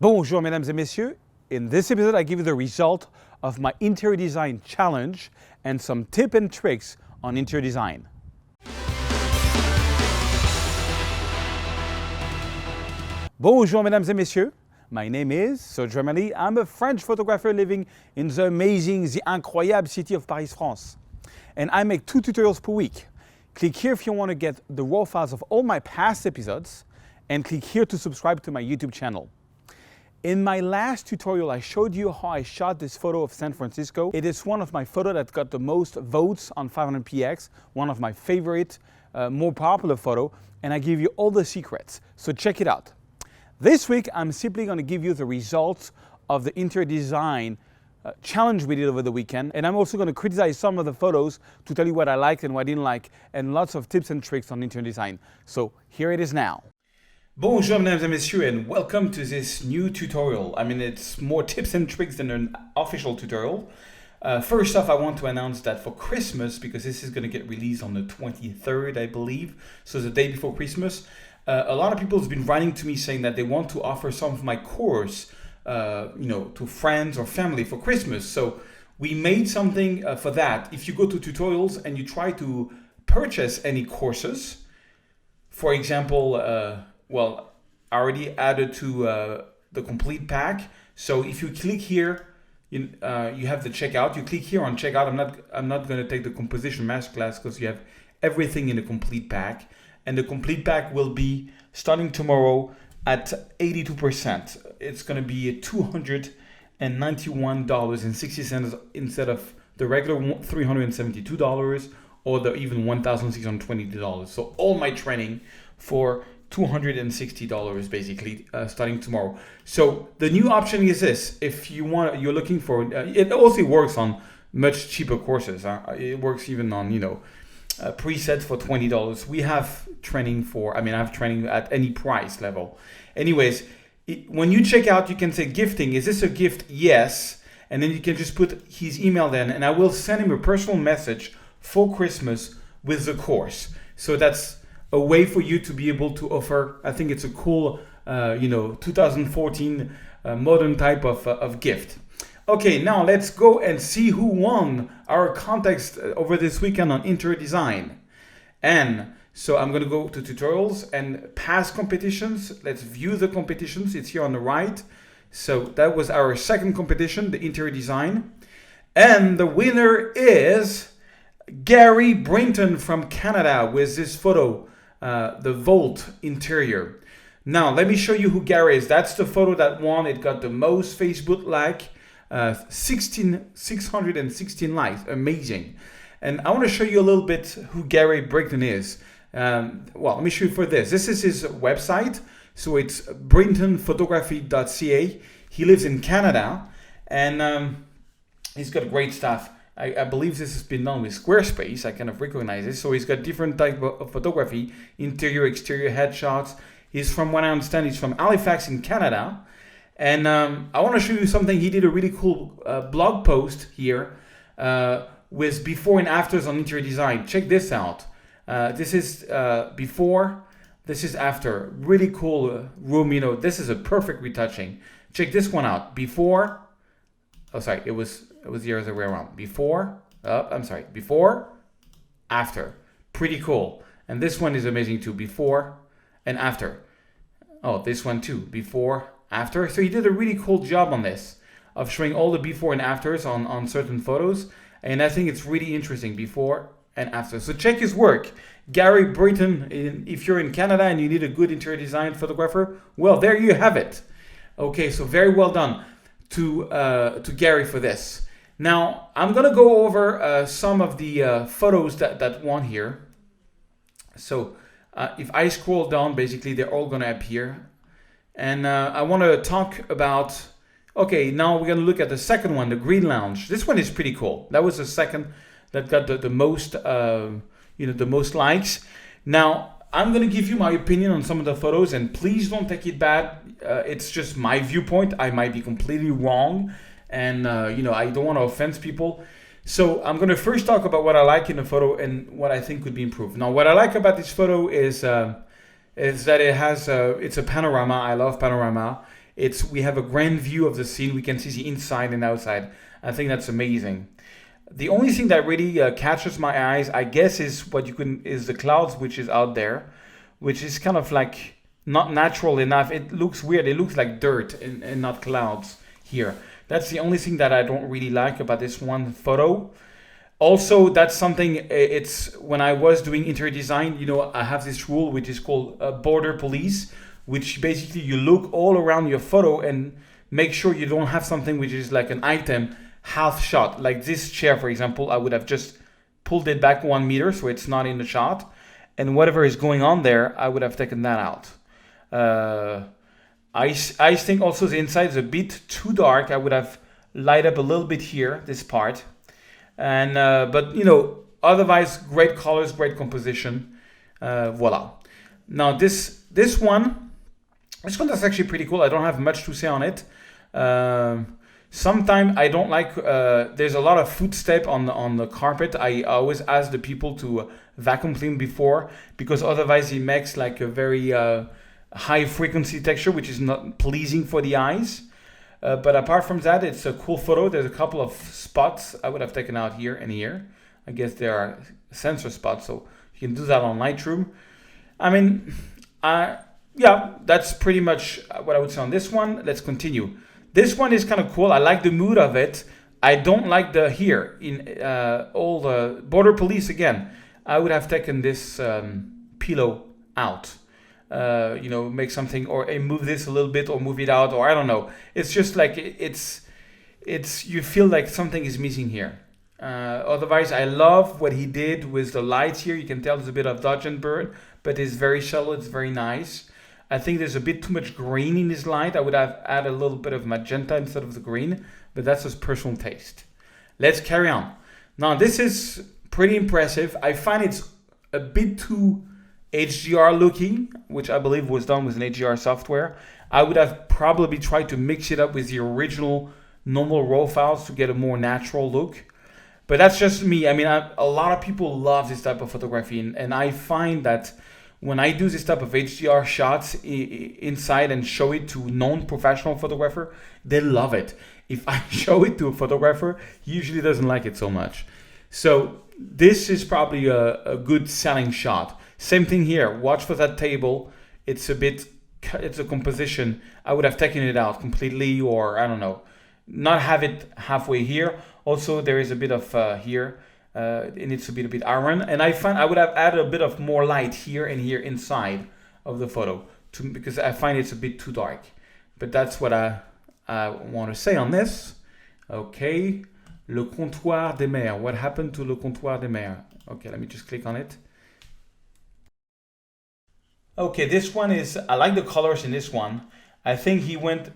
Bonjour mesdames et messieurs. In this episode I give you the result of my interior design challenge and some tips and tricks on interior design. Bonjour mesdames et messieurs. My name is Serge Ramelli. I'm a French photographer living in the amazing, the incroyable city of Paris, France. And I make 2 tutorials per week. Click here if you want to get the raw files of all my past episodes, and click here to subscribe to my YouTube channel. In my last tutorial, I showed you how I shot this photo of San Francisco. It is one of my photos that got the most votes on 500px, one of my favorite, more popular photo, and I give you all the secrets. So check it out. This week, I'm simply going to give you the results of the interior design challenge we did over the weekend, and I'm also going to criticize some of the photos to tell you what I liked and what I didn't like, and lots of tips and tricks on interior design. So here it is now. Bonjour mesdames et messieurs, and welcome to this new tutorial. I mean, it's more tips and tricks than an official tutorial. First off, I want to announce that for Christmas, because this is going to get released on the 23rd, I believe, so the day before Christmas, a lot of people have been writing to me saying that they want to offer some of my course, to friends or family for Christmas. So we made something for that. If you go to tutorials and you try to purchase any courses, for example, I already added to the complete pack. So if you click here, you have the checkout. You click here on checkout. I'm not going to take the composition masterclass because you have everything in the complete pack, and the complete pack will be starting tomorrow at 82%. It's going to be $291.60 instead of the regular $372 or the even $1,620. So all my training for $260 basically starting tomorrow. So the new option is this: if you're looking for, it also works on much cheaper courses. It works even on presets for $20. We have training I have training at any price level. Anyways, when you check out, you can say gifting. Is this a gift? Yes. And then you can just put his email then, and I will send him a personal message for Christmas with the course. So that's a way for you to be able to offer. I think it's a cool, 2014 modern type of gift. Okay, now let's go and see who won our contest over this weekend on interior design. And so I'm going to go to tutorials and past competitions. Let's view the competitions. It's here on the right. So that was our second competition, the interior design. And the winner is Gary Brinton from Canada with this photo, the Vault interior. Now, let me show you who Gary is. That's the photo that won. It got the most Facebook like, 616 likes. Amazing. And I want to show you a little bit who Gary Brinton is. Let me show you for this. This is his website. So it's brintonphotography.ca. He lives in Canada, and he's got great stuff. I believe this has been done with Squarespace. I kind of recognize it. So he's got different type of photography, interior, exterior, headshots. He's from what I understand, he's from Halifax in Canada. And I want to show you something. He did a really cool blog post here with before and afters on interior design. Check this out. This is before, this is after. Really cool room. This is a perfect retouching. Check this one out. Before, it was the other way around. Before, after. Pretty cool. And this one is amazing too. Before and after. Oh, this one too. Before, after. So he did a really cool job on this, of showing all the before and afters on certain photos. And I think it's really interesting, before and after. So check his work. Gary Brinton, if you're in Canada and you need a good interior design photographer, well, there you have it. Okay, so very well done to Gary for this. Now, I'm going to go over some of the photos that won here. So if I scroll down, basically, they're all going to appear. And I want to talk about, okay, now we're going to look at the second one, the Green Lounge. This one is pretty cool. That was the second that got the most, the most likes. Now, I'm going to give you my opinion on some of the photos, and please don't take it bad. It's just my viewpoint. I might be completely wrong, and I don't want to offend people. So I'm going to first talk about what I like in the photo and what I think could be improved. Now, what I like about this photo is that it has it's a panorama. I love panorama. we have a grand view of the scene. We can see the inside and outside. I think that's amazing. The only thing that really catches my eyes, I guess, is the clouds, which is out there, which is kind of like not natural enough. It looks weird. It looks like dirt and not clouds here. That's the only thing that I don't really like about this one photo. Also, that's something, it's when I was doing interior design, you know, I have this rule which is called border police, which basically you look all around your photo and make sure you don't have something which is like an item half shot. Like this chair, for example, I would have just pulled it back 1 meter so it's not in the shot. And whatever is going on there, I would have taken that out. I think also the inside is a bit too dark. I would have light up a little bit here, this part. And but you know, otherwise great colors, great composition. Voila. Now this one that's actually pretty cool. I don't have much to say on it. Sometimes I don't like. There's a lot of footstep on the carpet. I always ask the people to vacuum clean before, because otherwise it makes like a very high frequency texture, which is not pleasing for the eyes. But apart from that, it's a cool photo. There's a couple of spots I would have taken out here and here. I guess there are sensor spots, so you can do that on Lightroom. I mean, yeah, that's pretty much what I would say on this one. Let's continue. This one is kind of cool. I like the mood of it. I don't like the here in all the border police again. I would have taken this pillow out. You know, make something or move this a little bit or move it out, or I don't know. It's just like it's you feel like something is missing here. Otherwise, I love what he did with the lights here. You can tell there's a bit of dodge and burn, but it's very shallow. It's very nice. I think there's a bit too much green in this light. I would have added a little bit of magenta instead of the green, but that's just personal taste. Let's carry on. Now, this is pretty impressive. I find it's a bit too HDR looking, which I believe was done with an HDR software. I would have probably tried to mix it up with the original normal RAW files to get a more natural look. But that's just me. I mean, a lot of people love this type of photography, and I find that when I do this type of HDR shots inside and show it to non-professional photographer, they love it. If I show it to a photographer, he usually doesn't like it so much. So this is probably a good selling shot. Same thing here. Watch for that table. It's a composition. I would have taken it out completely, or I don't know, not have it halfway here. Also, there is a bit of here. It needs to be a bit iron, and I find I would have added a bit of more light here and here inside of the photo because I find it's a bit too dark. But that's what I want to say on this. Okay, le comptoir des mers. What happened to le comptoir des mers? Okay, let me just click on it. Okay, this one is, I like the colors in this one. I think he went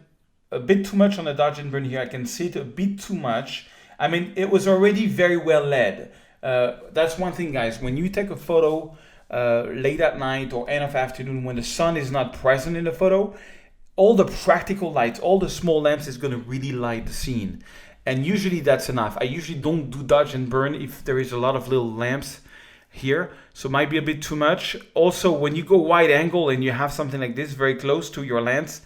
a bit too much on the dodge and burn here. I can see it a bit too much. I mean, it was already very well led. That's one thing, guys. When you take a photo late at night or end of afternoon when the sun is not present in the photo, all the practical lights, all the small lamps is going to really light the scene. And usually that's enough. I usually don't do dodge and burn if there is a lot of little lamps here, so it might be a bit too much. Also, when you go wide angle and you have something like this very close to your lens,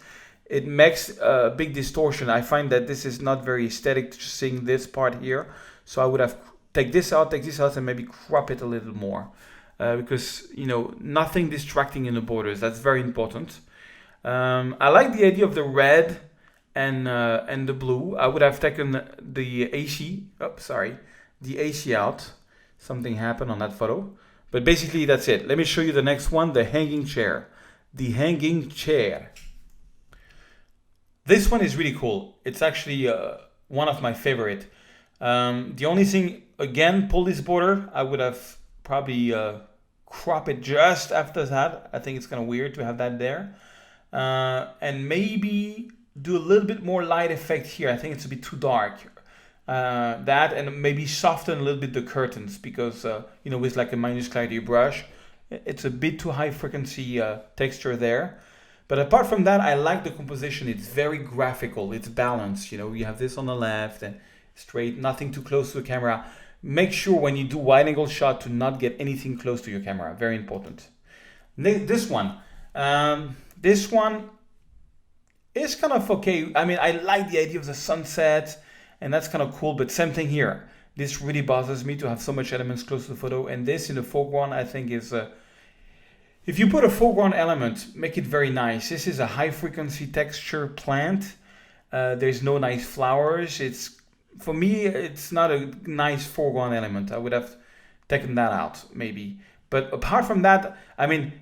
it makes a big distortion. I find that this is not very aesthetic, just seeing this part here. So I would have take this out, and maybe crop it a little more, because you know, nothing distracting in the borders. That's very important. I like the idea of the red and the blue. I would have taken the AC. Oh, sorry, the AC out. Something happened on that photo, but basically that's it. Let me show you the next one, the hanging chair. The hanging chair. This one is really cool. It's actually one of my favorite. The only thing, again, pull this border. I would have probably crop it just after that. I think it's kind of weird to have that there. And maybe do a little bit more light effect here. I think it's a bit too dark. That, and maybe soften a little bit the curtains, because you know, with like a minus clarity brush, it's a bit too high frequency texture there. But apart from that, I like the composition. It's very graphical. It's balanced. You know, you have this on the left and straight, nothing too close to the camera. Make sure when you do wide angle shot to not get anything close to your camera. Very important. This one, It's kind of okay. I mean, I like the idea of the sunset, and that's kind of cool, but same thing here. This really bothers me to have so much elements close to the photo, and this in the foreground, I think is, if you put a foreground element, make it very nice. This is a high frequency texture plant. There's no nice flowers. For me, it's not a nice foreground element. I would have taken that out, maybe. But apart from that, I mean,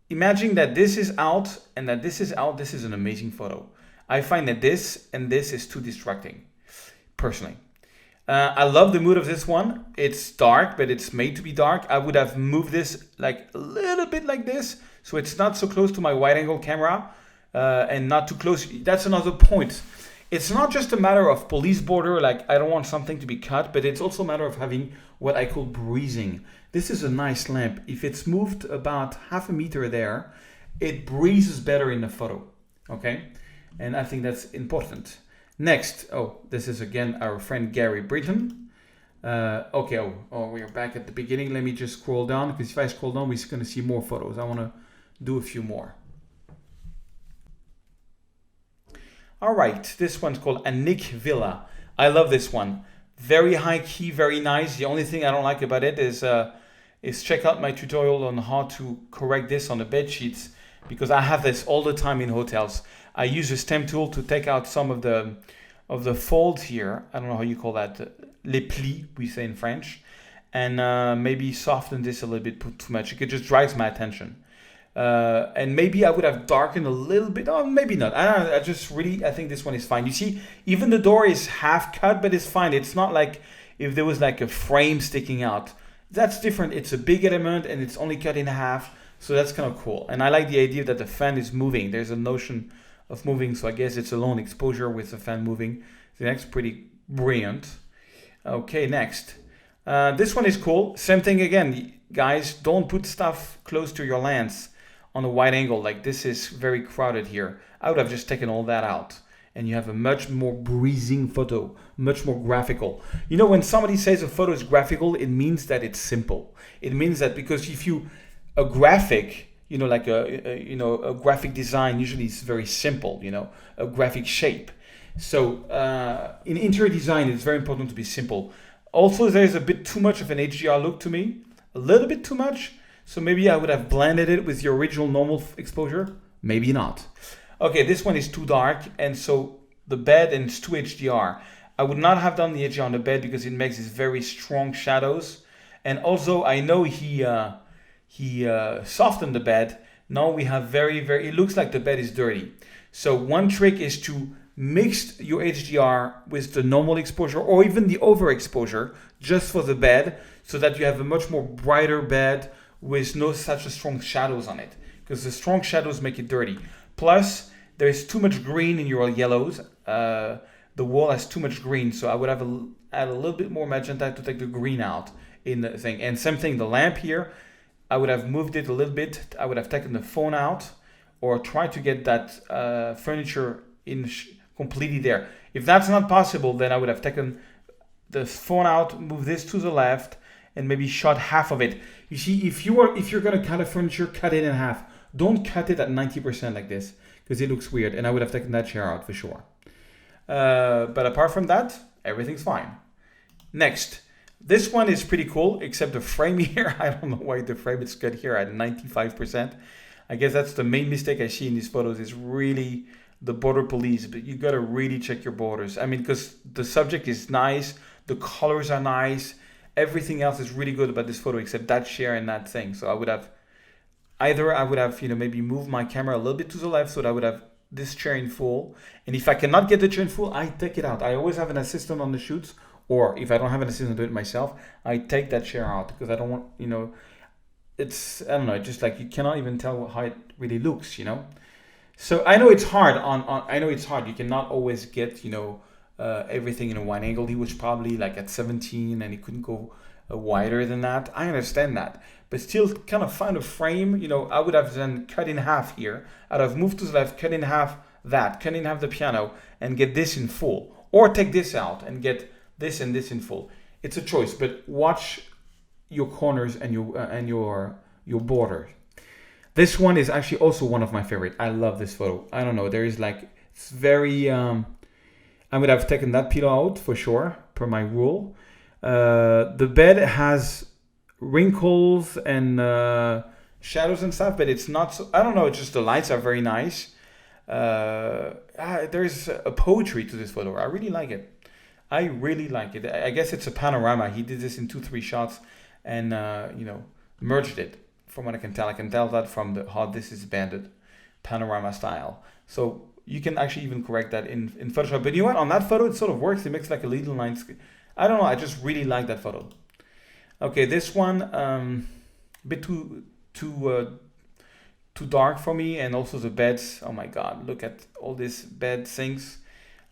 imagine that this is out and that this is out. This is an amazing photo. I find that this and this is too distracting, personally. I love the mood of this one. It's dark, but it's made to be dark. I would have moved this like a little bit like this, so it's not so close to my wide angle camera and not too close. That's another point. It's not just a matter of police border, like I don't want something to be cut, but it's also a matter of having what I call breezing. This is a nice lamp. If it's moved about half a meter there, it breezes better in the photo, okay? And I think that's important. Next, this is again our friend Gary Brinton. Okay, we're back at the beginning. Let me just scroll down, because if I scroll down, we're going to see more photos. I want to do a few more. All right, this one's called Annick Villa. I love this one. Very high key, very nice. The only thing I don't like about it is check out my tutorial on how to correct this on the bed sheets, because I have this all the time in hotels. I use a stem tool to take out some of the folds here. I don't know how you call that, les plis, we say in French, and maybe soften this a little bit too much. It just drives my attention. And maybe I would have darkened a little bit. Oh, maybe not. I don't know. I think this one is fine. You see, even the door is half cut, but it's fine. It's not like if there was like a frame sticking out. That's different. It's a big element and it's only cut in half. So that's kind of cool. And I like the idea that the fan is moving. There's a notion of moving. So I guess it's a lone exposure with the fan moving. So that's pretty brilliant. Okay, next. This one is cool. Same thing again, guys. Don't put stuff close to your lens on a wide angle. Like this is very crowded here. I would have just taken all that out. And you have a much more breezing photo, much more graphical. You know, when somebody says a photo is graphical, it means that it's simple. It means that because a graphic, you know, like a graphic design usually is very simple, you know, a graphic shape. So in interior design, it's very important to be simple. Also, there's a bit too much of an HDR look to me, a little bit too much. So maybe I would have blended it with the original normal exposure. Maybe not. Okay, this one is too dark, and so the bed, and it's too HDR. I would not have done the HDR on the bed because it makes these very strong shadows. And also, I know he softened the bed. Now we have it looks like the bed is dirty. So one trick is to mix your HDR with the normal exposure or even the overexposure just for the bed, so that you have a much more brighter bed with no such a strong shadows on it, because the strong shadows make it dirty. Plus, there is too much green in your yellows. The wall has too much green, so I would have add a little bit more magenta to take the green out in the thing. And same thing, the lamp here, I would have moved it a little bit. I would have taken the phone out or tried to get that furniture in completely there. If that's not possible, then I would have taken the phone out, move this to the left, and maybe shot half of it. You see, if you're gonna cut a furniture, cut it in half. Don't cut it at 90% like this, because it looks weird, and I would have taken that chair out for sure. But apart from that, everything's fine. Next, this one is pretty cool, except the frame here. I don't know why the frame is cut here at 95%. I guess that's the main mistake I see in these photos, is really the border police. But you gotta really check your borders. I mean, because the subject is nice, the colors are nice, everything else is really good about this photo except that chair and that thing. So I would have maybe moved my camera a little bit to the left so that I would have this chair in full. And if I cannot get the chair in full, I take it out. I always have an assistant on the shoots, or if I don't have an assistant, do it myself. I take that chair out because I don't want, it's, I don't know, just like you cannot even tell how it really looks, So I know it's hard I know it's hard. You cannot always get, everything in a wide angle. He was probably like at 17 and he couldn't go wider than that. I understand that, but still kind of find a frame. I would have then cut in half here. I'd have moved to the left, cut in half that, cut in half the piano, and get this in full, or take this out and get this and this in full. It's a choice, but watch your corners and your border. This one is actually also one of my favorite. I love this photo. I don't know, there is like It's very, I would have taken that pillow out for sure, per my rule. The bed has wrinkles and shadows and stuff, but it's not so, I don't know, it's just the lights are very nice. There's a poetry to this photo. I really like it. I really like it. I guess it's a panorama. He did this in 2-3 shots and, merged it. From what I can tell that from how this is banded, panorama style. So you can actually even correct that in Photoshop. But you know what? On that photo, it sort of works. It makes like a little line. I don't know. I just really like that photo. Okay, this one, a bit too dark for me, and also the beds. Oh my God, look at all this bed sinks.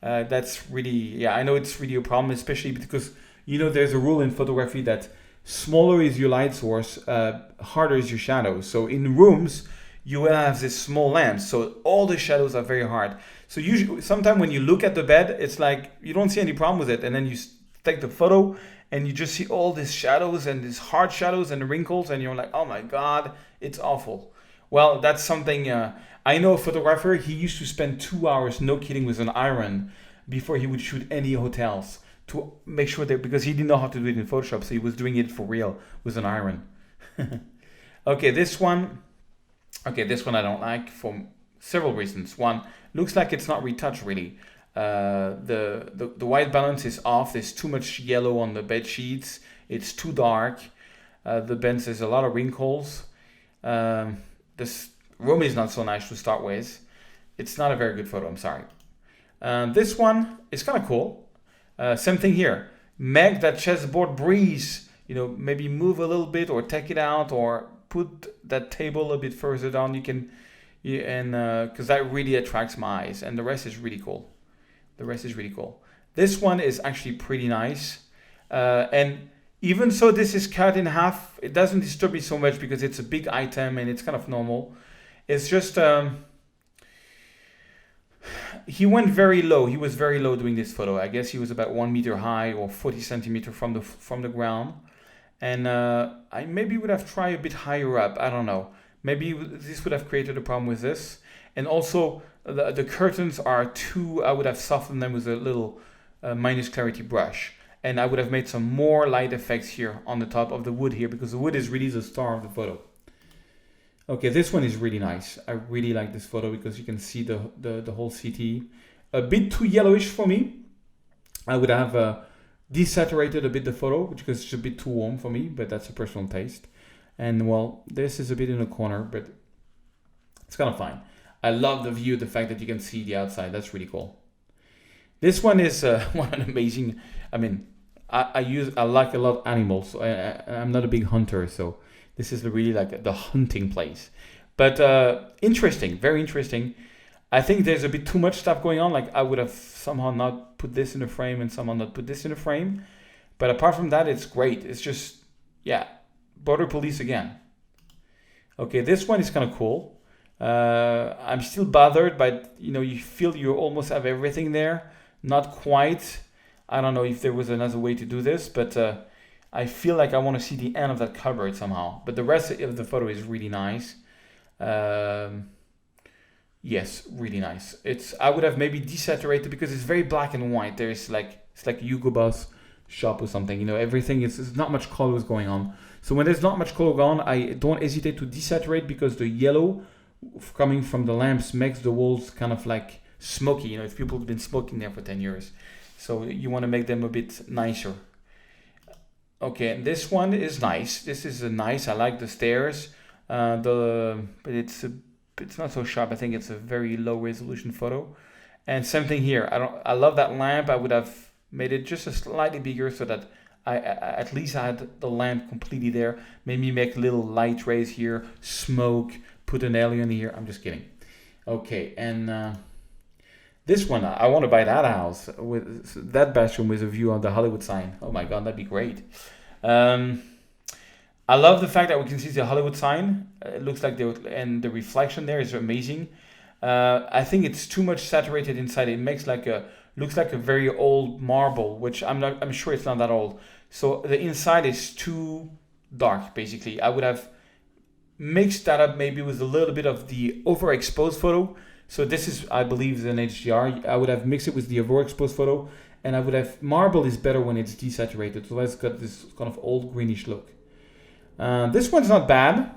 That's really, I know it's really a problem, especially because, there's a rule in photography that smaller is your light source, harder is your shadow. So in rooms, you will have this small lamp, so all the shadows are very hard. So usually, sometimes when you look at the bed, it's like you don't see any problem with it, and then you take the photo and you just see all these shadows and these hard shadows and wrinkles, and you're like, oh my God, it's awful. Well, that's something, I know a photographer, he used to spend 2 hours, no kidding, with an iron before he would shoot any hotels to make sure that, because he didn't know how to do it in Photoshop, so he was doing it for real with an iron. Okay, this one I don't like for several reasons. One, looks like it's not retouched really. The white balance is off. There's too much yellow on the bed sheets. It's too dark. The beds, there's a lot of wrinkles. This room is not so nice to start with. It's not a very good photo, I'm sorry. This one is kind of cool. Same thing here. Make that chessboard breeze. Maybe move a little bit or take it out or put that table a bit further down. Because that really attracts my eyes, and the rest is really cool. This one is actually pretty nice. And even so this is cut in half, it doesn't disturb me so much because it's a big item and it's kind of normal. It's just, he went very low. He was very low doing this photo. I guess he was about 1 meter high or 40 centimeters from the ground. And I maybe would have tried a bit higher up. I don't know. Maybe this would have created a problem with this. And also the curtains are too, I would have softened them with a little minus clarity brush. And I would have made some more light effects here on the top of the wood here, because the wood is really the star of the photo. Okay, this one is really nice. I really like this photo because you can see the whole city. A bit too yellowish for me. I would have desaturated a bit the photo because it's a bit too warm for me, but that's a personal taste. And well, this is a bit in the corner, but it's kind of fine. I love the view, the fact that you can see the outside. That's really cool. This one is one amazing. I mean, I like a lot of animals. So I'm not a big hunter, so this is really like the hunting place. But interesting, very interesting. I think there's a bit too much stuff going on. Like I would have somehow not put this in the frame and somehow not put this in the frame. But apart from that, it's great. It's just, border police again. Okay, this one is kind of cool. I'm still bothered, but you feel you almost have everything there. Not quite. I don't know if there was another way to do this, but I feel like I want to see the end of that cupboard somehow. But the rest of the photo is really nice. Yes, really nice. I would have maybe desaturated because it's very black and white. It's like Hugo Boss shop or something. Everything is not much colors going on. So when there's not much color going on, I don't hesitate to desaturate because the yellow coming from the lamps makes the walls kind of like smoky. If people have been smoking there for 10 years. So you want to make them a bit nicer. Okay, this one is nice. This is nice. I like the stairs. But it's not so sharp. I think it's a very low resolution photo. And same thing here. I love that lamp. I would have made it just a slightly bigger so that I at least had the lamp completely there. Maybe make little light rays here, smoke, put an alien here. I'm just kidding. Okay, and this one, I want to buy that house with that bathroom with a view on the Hollywood sign. Oh my God, that'd be great. I love the fact that we can see the Hollywood sign. It looks like the reflection there is amazing. I think it's too much saturated inside. It makes looks like a very old marble, which I'm sure it's not that old. So the inside is too dark, basically. I would have mixed that up maybe with a little bit of the overexposed photo So this is, I believe, an HDR. I would have mixed it with the overexposed photo, and I would have, marble is better when it's desaturated. So it's got this kind of old greenish look. This one's not bad.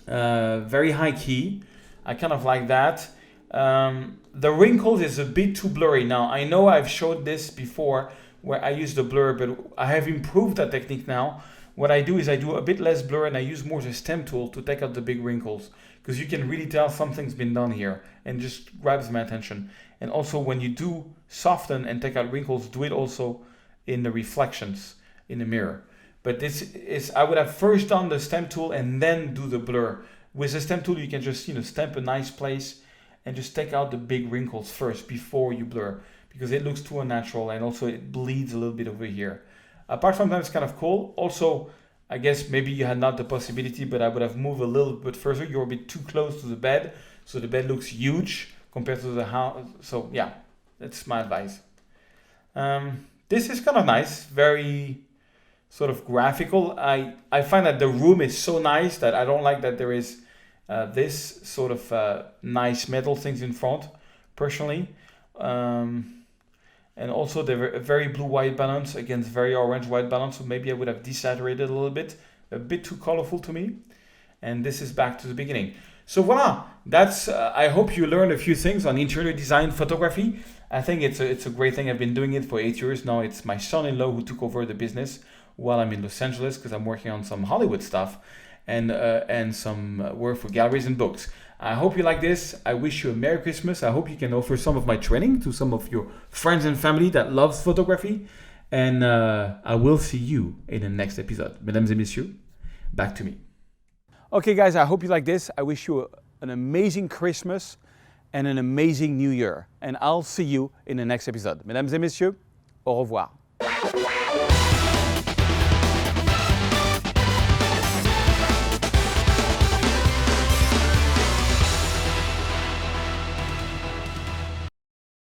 Very high key. I kind of like that. The wrinkles is a bit too blurry. Now, I know I've showed this before where I use the blur, but I have improved that technique now. What I do is I do a bit less blur and I use more the stem tool to take out the big wrinkles, because you can really tell something's been done here and just grabs my attention. And also when you do soften and take out wrinkles, do it also in the reflections in the mirror. But this is, I would have first done the stem tool and then do the blur. With the stem tool, you can just, stamp a nice place and just take out the big wrinkles first before you blur, because it looks too unnatural and also it bleeds a little bit over here. Apart from that, it's kind of cool. Also, I guess maybe you had not the possibility, but I would have moved a little bit further. You're a bit too close to the bed, so the bed looks huge compared to the house. So yeah, that's my advice. This is kind of nice, very sort of graphical. I find that the room is so nice that I don't like that there is this sort of nice metal things in front, personally. And also the very blue-white balance against very orange-white balance. So maybe I would have desaturated a little bit, a bit too colorful to me. And this is back to the beginning. So voila, that's, I hope you learned a few things on interior design photography. I think it's a great thing. I've been doing it for 8 years now. It's my son-in-law who took over the business while I'm in Los Angeles, because I'm working on some Hollywood stuff and some work for galleries and books. I hope you like this. I wish you a Merry Christmas. I hope you can offer some of my training to some of your friends and family that loves photography. And I will see you in the next episode. Mesdames et messieurs, back to me. Okay, guys, I hope you like this. I wish you an amazing Christmas and an amazing New Year. And I'll see you in the next episode. Mesdames et messieurs, au revoir.